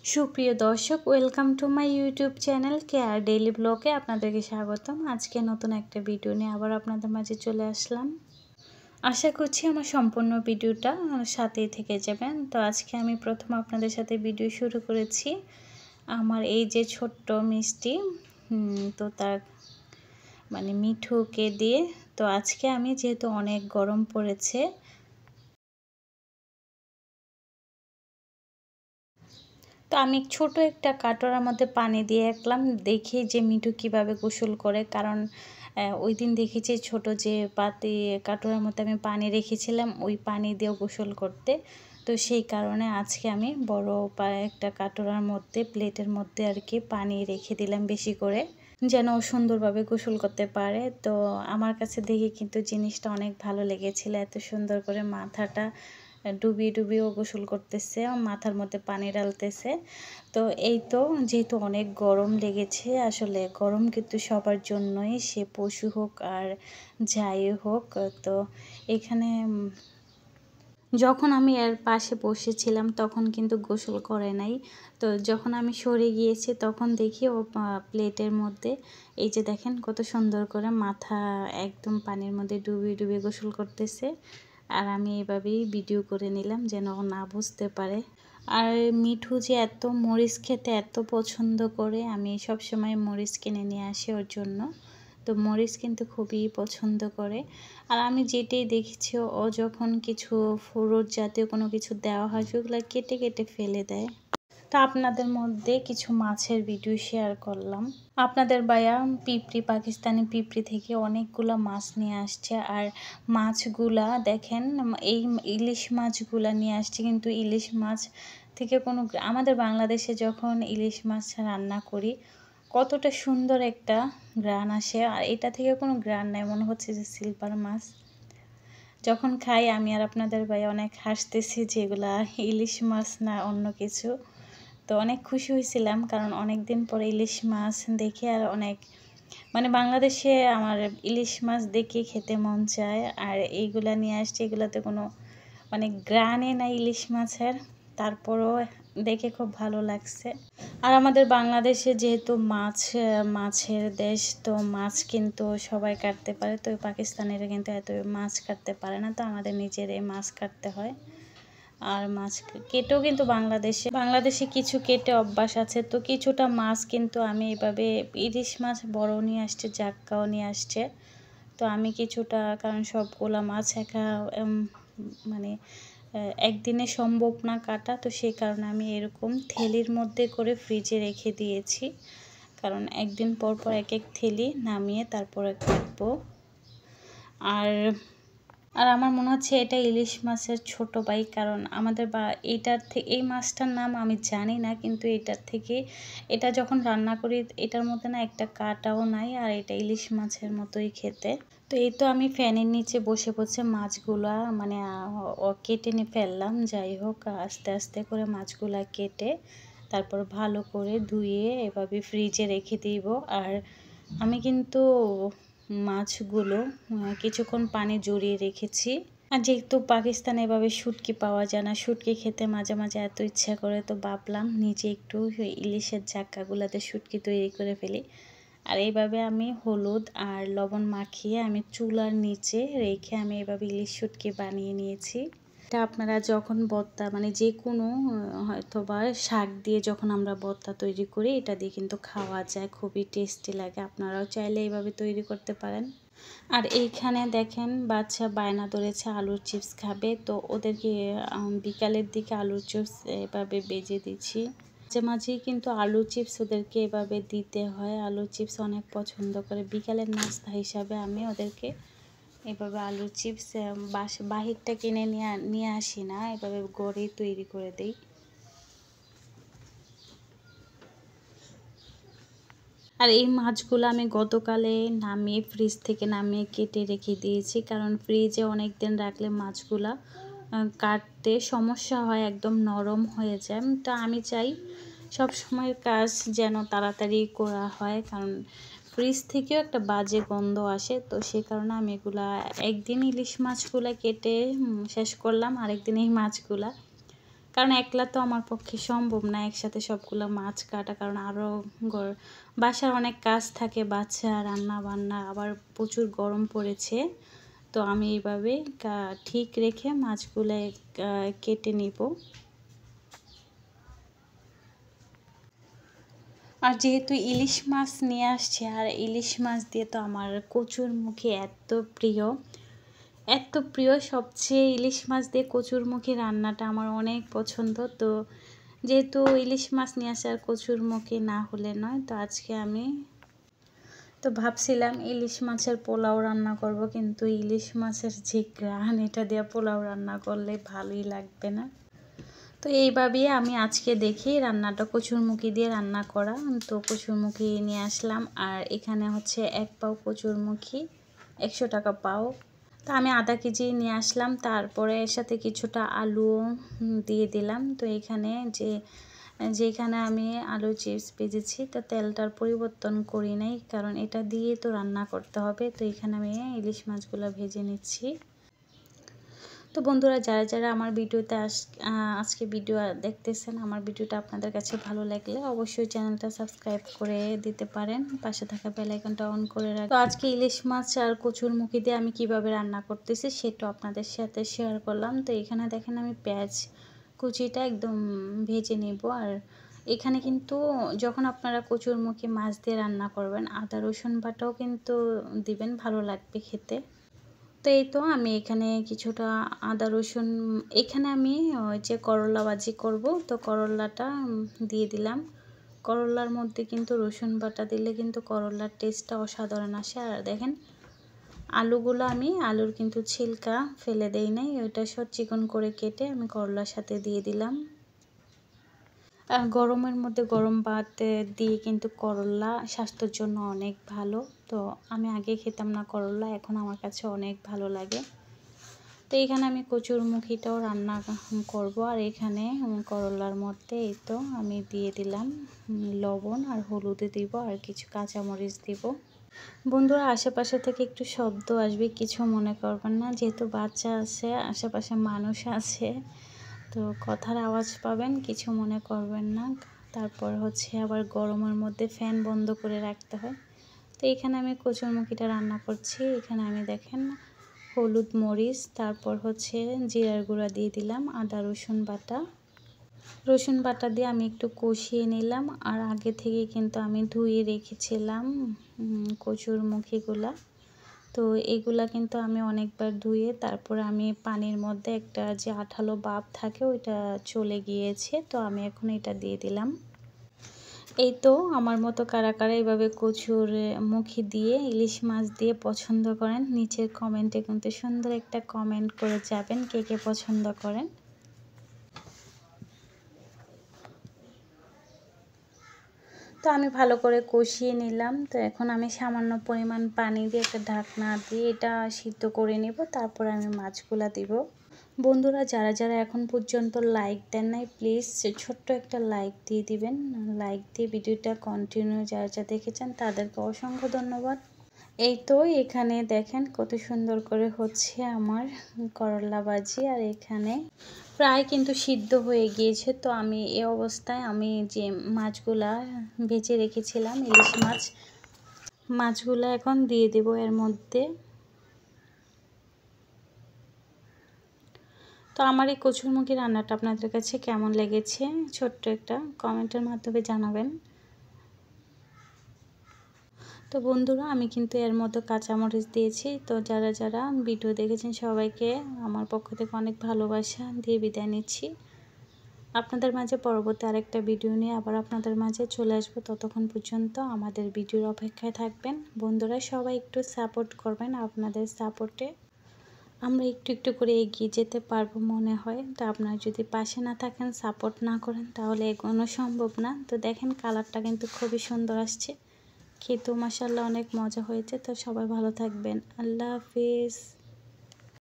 সুপ্রিয় দর্শক, welcome to my YouTube channel care daily ব্লগে আপনাদেরকে স্বাগতম। আজকে নতুন একটা ভিডিও নিয়ে আবার আপনাদের মাঝে চলে আসলাম। আশা করছি আমার সম্পূর্ণ ভিডিওটা সাথেই থেকে যাবেন। তো আজকে আমি প্রথম আপনাদের সাথে ভিডিও শুরু করেছি আমার এই যে ছোট্ট মিষ্টি, তো তার মিঠুকে দিয়ে। তো আজকে আমি যেহেতু অনেক গরম পড়েছে, তো আমি ছোট একটা কাটোয়ার মধ্যে পানি দিয়ে রাখলাম, দেখি যে মিঠু কিভাবে গোসল করে। কারণ ওই দিন দেখেছি ছোট যে কাটোয়ার মধ্যে আমি পানি রেখেছিলাম, ওই পানি দিয়েও গোসল করতে। তো সেই কারণে আজকে আমি বড় একটা কাটোয়ার মধ্যে, প্লেটের মধ্যে আর কি পানি রেখে দিলাম বেশি করে, যেন ও সুন্দরভাবে গোসল করতে পারে। তো আমার কাছে দেখে কিন্তু জিনিসটা অনেক ভালো লেগেছিল। এত সুন্দর করে মাথাটা ডুবিয়ে ডুবিয়ে ও গোসল করতেছে, মাথার মধ্যে পানি ঢালতেছে। তো এই তো, যেহেতু অনেক গরম লেগেছে, আসলে গরম কিন্তু সবার জন্যই, সে পশু হোক আর যাই হোক। তো এখানে যখন আমি এর পাশে বসেছিলাম তখন কিন্তু গোসল করে নাই। তো যখন আমি সরে গিয়েছি তখন দেখি ও প্লেটের মধ্যে, এই যে দেখেন কত সুন্দর করে মাথা একদম পানির মধ্যে ডুবিয়ে ডুবিয়ে গোসল করতেছে। আর আমি এভাবেই ভিডিও করে নিলাম যেন ও না বুঝতে পারে। আর মিঠু যে এত মরিচ খেতে এত পছন্দ করে, আমি সব সময় মরিচ কিনে নিয়ে আসি ওর জন্য। তো মরিচ কিন্তু খুবই পছন্দ করে। আর আমি যেটাই দেখেছি, ও যখন কিছু ফ্রুট জাতীয় কোনো কিছু দেওয়া হয় সেগুলো কেটে কেটে ফেলে দেয়। তো আপনাদের মধ্যে কিছু মাছের ভিডিও শেয়ার করলাম। আপনাদের ভাইয়া পাকিস্তানি পিঁপড়ি থেকে অনেকগুলো মাছ নিয়ে আসছে। আর মাছগুলা দেখেন, এই ইলিশ মাছগুলা নিয়ে আসছে, কিন্তু ইলিশ মাছ থেকে আমাদের বাংলাদেশে যখন ইলিশ মাছ রান্না করি কতটা সুন্দর একটা গ্রান আসে, আর এটা থেকে কোনো গ্রান নাই, মনে হচ্ছে যে সিলভার মাছ। যখন খাই আমি আর আপনাদের ভাই অনেক হাসতেছি যে এগুলা ইলিশ মাছ না অন্য কিছু। তো অনেক খুশি হয়েছিলাম, কারণ অনেক দিন পরে ইলিশ মাছ দেখে আর অনেক বাংলাদেশে আমার ইলিশ মাছ দেখে খেতে মন চায়। আর এইগুলা নিয়ে আসছে, এগুলাতে কোনো গ্রানে নাই ইলিশ মাছের, তারপরও দেখে খুব ভালো লাগছে। আর আমাদের বাংলাদেশে যেহেতু মাছের দেশ, তো মাছ কিন্তু সবাই কাটতে পারে। তো পাকিস্তানিরা কিন্তু এত মাছ কাটতে পারে না, তো আমাদের নিজেরাই মাছ কাটতে হয়। আর মাছ কেটেও কিন্তু বাংলাদেশে কিছু কেটে অভ্যাস আছে। তো কিছুটা মাছ কিন্তু আমি এভাবে, ইলিশ মাছ বড় নিয়ে আসছে, জাক্কাও নিয়ে আসছে। তো আমি কিছুটা, কারণ সবগুলা মাছ একদিনে সম্ভব না কাটা, তো সেই কারণে আমি এরকম থেলির মধ্যে করে ফ্রিজে রেখে দিয়েছি। কারণ একদিন পর পর এক এক থেলি নামিয়ে তারপরে কাটবো। আর আমার মনে হচ্ছে এটা ইলিশ মাছের ছোট ভাই, কারণ আমাদের এই মাছটার নাম আমি জানি না, কিন্তু এটা যখন রান্না করি এটার মধ্যে না একটা কাঁটাও নাই, আর এটা ইলিশ মাছের মতোই খেতে। তো এই তো আমি ফ্যানের নিচে বসে বসে মাছগুলা কেটে নিয়ে ফেললাম। যাই হোক, আস্তে আস্তে করে মাছগুলা কেটে তারপর ভালো করে ধুয়ে এভাবে ফ্রিজে রেখে দিব। আর আমি কিন্তু মাছগুলো কিছুক্ষণ পানি জড়িয়ে রেখেছি। আর যেহেতু পাকিস্তানে এভাবে শুটকি পাওয়া যায় না, শুটকি খেতে মাঝে মাঝে এত ইচ্ছা করে, তো ভাবলাম নিজে একটু ইলিশের জাক্কাগুলাতে শুটকি তৈরি করে ফেলি। আর এইভাবে আমি হলুদ আর লবণ মাখিয়ে আমি চুলার নিচে রেখে আমি এভাবে ইলিশ শুটকি বানিয়ে নিয়েছি। এটা আপনারা যখন ভর্তা যে কোনো হয়তো বা শাক দিয়ে যখন আমরা ভর্তা তৈরি করি, এটা দিয়ে কিন্তু খাওয়া যায়, খুবই টেস্টি লাগে। আপনারাও চাইলে এইভাবে তৈরি করতে পারেন। আর এইখানে দেখেন বাচ্চা বায়না ধরেছে আলুর চিপস খাবে, তো ওদেরকে বিকালের দিকে আলুর চিপস এভাবে বেজে দিচ্ছি। মাঝে মাঝেই কিন্তু আলুর চিপস ওদেরকে এভাবে দিতে হয়, আলুর চিপস অনেক পছন্দ করে। বিকালের নাস্তা হিসাবে আমি ওদেরকে এভাবে আলুর চিপস বাহিরটা কিনে নিয়ে আসি না, এভাবে ঘরেই তৈরি করে দিই। আর এই মাছগুলো আমি গতকালে নামিয়ে ফ্রিজ থেকে নামিয়ে কেটে রেখে দিয়েছি, কারণ ফ্রিজে অনেক দিন রাখলে মাছগুলা কাটতে সমস্যা হয়, একদম নরম হয়ে যায়। তো আমি চাই সব সময়ের কাজ যেন তাড়াতাড়ি করা হয়, কারণ ফ্রিজ থেকেও একটা বাজে গন্ধ আসে। তো সেই কারণে আমি একদিন ইলিশ মাছগুলা কেটে শেষ করলাম, আরেকদিন এই মাছগুলা কারণ একলা তো আমার পক্ষে সম্ভব না একসাথে সবগুলো মাছ কাটা, কারণ আরও বাসার অনেক কাজ থাকে, বাচ্চা, রান্না বান্না, আবার প্রচুর গরম পড়েছে। তো আমি এইভাবে ঠিক রেখে মাছগুলো কেটে নিব। আর যেহেতু ইলিশ মাছ নিয়ে আসছে, আর ইলিশ মাছ দিয়ে তো আমার কচুরমুখী এত প্রিয়, এত প্রিয়, সবচেয়ে ইলিশ মাছ দিয়ে কচুরমুখী রান্নাটা আমার অনেক পছন্দ। তো যেহেতু ইলিশ মাছ নিয়ে আসে আর কচুরমুখী না হলে নয়, তো আজকে আমি তো ভাবছিলাম ইলিশ মাছের পোলাও রান্না করব, কিন্তু ইলিশ মাছের যে ঘ্রাণ, এটা দিয়ে পোলাও রান্না করলে ভালোই লাগবে না। তো এইভাবেই আমি আজকে দেখি রান্নাটা কচুরমুখী দিয়ে রান্না করা। তো কচুরমুখী নিয়ে আসলাম, আর এখানে হচ্ছে 1 পাও কচুরমুখী 100 টাকা পাও। তো আমি আধা কেজি নিয়ে আসলাম, তারপরে এর সাথে কিছুটা আলু দিয়ে দিলাম। তো এখানে যেখানে আমি আলু চিপস ভেজেছি, তো তেলটার পরিবর্তন করি নাই, কারণ এটা দিয়ে তো রান্না করতে হবে। তো এখানে আমি ইলিশ মাছগুলো ভেজে নিচ্ছি। তো বন্ধুরা, যারা যারা আমার ভিডিওতে আজকে ভিডিও দেখতেছেন, আমার ভিডিওটা আপনাদের কাছে ভালো লাগলে অবশ্যই চ্যানেলটা সাবস্ক্রাইব করে দিতে পারেন, পাশে থাকা বেল আইকনটা অন করে রাখবেন। তো আজকে ইলিশ মাছ আর কচুরমুখী দিয়ে আমি কিভাবে রান্না করতেছি সেটা আপনাদের সাথে শেয়ার করলাম। তো এখানে দেখেন আমি পেঁয়াজ কুচিটা একদম ভেজে নেব। আর এখানে কিন্তু যখন আপনারা কচুরমুখী মাছ দিয়ে রান্না করবেন, আদা রসুন বাটাও কিন্তু দিবেন, ভালো লাগবে খেতে। তো এই তো আমি এখানে কিছুটা আদা রসুন, এখানে আমি যে করলা ভাজি করব, তো করলাটা দিয়ে দিলাম। করলার মধ্যে কিন্তু রসুন বাটা দিলে কিন্তু করলার টেস্টটা অসাধারণ আসে। আর দেখেন আলুগুলো আমি আলুর কিন্তু ছিলকা ফেলে দেই নাই, ওইটা সব চিকন করে কেটে আমি করলার সাথে দিয়ে দিলাম। আর গরমের মধ্যে গরম ভাত দিয়ে কিন্তু করলা স্বাস্থ্যের জন্য অনেক ভালো। তো আমি আগে খেতাম না করলা, এখন আমার কাছে অনেক ভালো লাগে। তো এখানে আমি কচুরমুখীটাও রান্না করব। আর এখানে করলার মধ্যে এই তো আমি দিয়ে দিলাম লবণ আর হলুদ দিব, আর কিছু কাঁচামরিচ দিব। বন্ধুরা, আশেপাশে থেকে একটু শব্দ আসবে, কিছু মনে করবেন না, যেহেতু বাচ্চা আছে, আশেপাশে মানুষ আছে, তো কথার আওয়াজ পাবেন, কিছু মনে করবেন না। তারপর হচ্ছে আবার গরমের মধ্যে ফ্যান বন্ধ করে রাখতে হয়। তো এখানে আমি কচুরমুখীটা রান্না করছি। এখানে আমি দেখেন হলুদ, মরিচ, তারপর হচ্ছে জিরার গুঁড়া দিয়ে দিলাম, আদা রসুন বাটা দিয়ে আমি একটু কষিয়ে নিলাম। আর আগে থেকে কিন্তু আমি ধুয়ে রেখেছিলাম কচুরমুখীগুলা। তো এগুলা কিন্তু আমি অনেকবার ধুয়ে তারপর আমি পানির মধ্যে একটা যে আঠালো ভাব থাকে ওইটা চলে গিয়েছে। তো আমি এখন এটা দিয়ে দিলাম। এই তো আমার মতো কারা কারা এইভাবে কচুরমুখী দিয়ে ইলিশ মাছ দিয়ে পছন্দ করেন, নিচের কমেন্টে কিন্তু সুন্দর একটা কমেন্ট করে যাবেন কে কে পছন্দ করেন। তো আমি ভালো করে কষিয়ে নিলাম। তো এখন আমি সামান্য পরিমাণ পানি দিয়ে একটা ঢাকনা দিয়ে এটা সিদ্ধ করে নেব, তারপর আমি মাছগুলা দিব। বন্ধুরা, যারা যারা এখন পর্যন্ত লাইক দেন নাই, প্লিজ ছোট্ট একটা লাইক দিয়ে দিবেন। লাইক দিয়ে ভিডিওটা কন্টিনিউ যারা যা দেখেছেন তাদেরকে অসংখ্য ধন্যবাদ। এই তো এখানে দেখেন কত সুন্দর করে হচ্ছে আমার করলা ভাজি। আর এখানে প্রায় কিন্তু সিদ্ধ হয়ে গিয়েছে। তো আমি এই অবস্থায় আমি যে মাছগুলা ভেজে রেখেছিলাম, ইলিশ মাছগুলা এখন দিয়ে দেব এর মধ্যে। তো আমার এই কচুরমুখী রান্নাটা আপনাদের কাছে কেমন লেগেছে ছোট্ট একটা কমেন্টের মাধ্যমে জানাবেন। তো বন্ধুরা, আমি কিন্তু এর মধ্যে কাঁচামরিচ দিয়েছি। তো যারা যারা ভিডিও দেখেছেন সবাইকে আমার পক্ষ থেকে অনেক ভালোবাসা দিয়ে বিদায় নিচ্ছি। আপনাদের মাঝে পরবর্তী আরেকটা ভিডিও নিয়ে আবার আপনাদের মাঝে চলে আসবো। ততক্ষণ পর্যন্ত আমাদের ভিডিওর অপেক্ষায় থাকবেন। বন্ধুরা, সবাই একটু সাপোর্ট করবেন, আপনাদের সাপোর্টে আমরা একটু একটু করে এগিয়ে যেতে পারবো মনে হয়। তো আপনারা যদি পাশে না থাকেন, সাপোর্ট না করেন, তাহলে এগোনো সম্ভব না। তো দেখেন কালারটা কিন্তু খুবই সুন্দর আসছে, খেতেও মাশাআল্লাহ অনেক মজা হয়েছে। তো সবাই ভালো থাকবেন, আল্লাহ হাফিজ।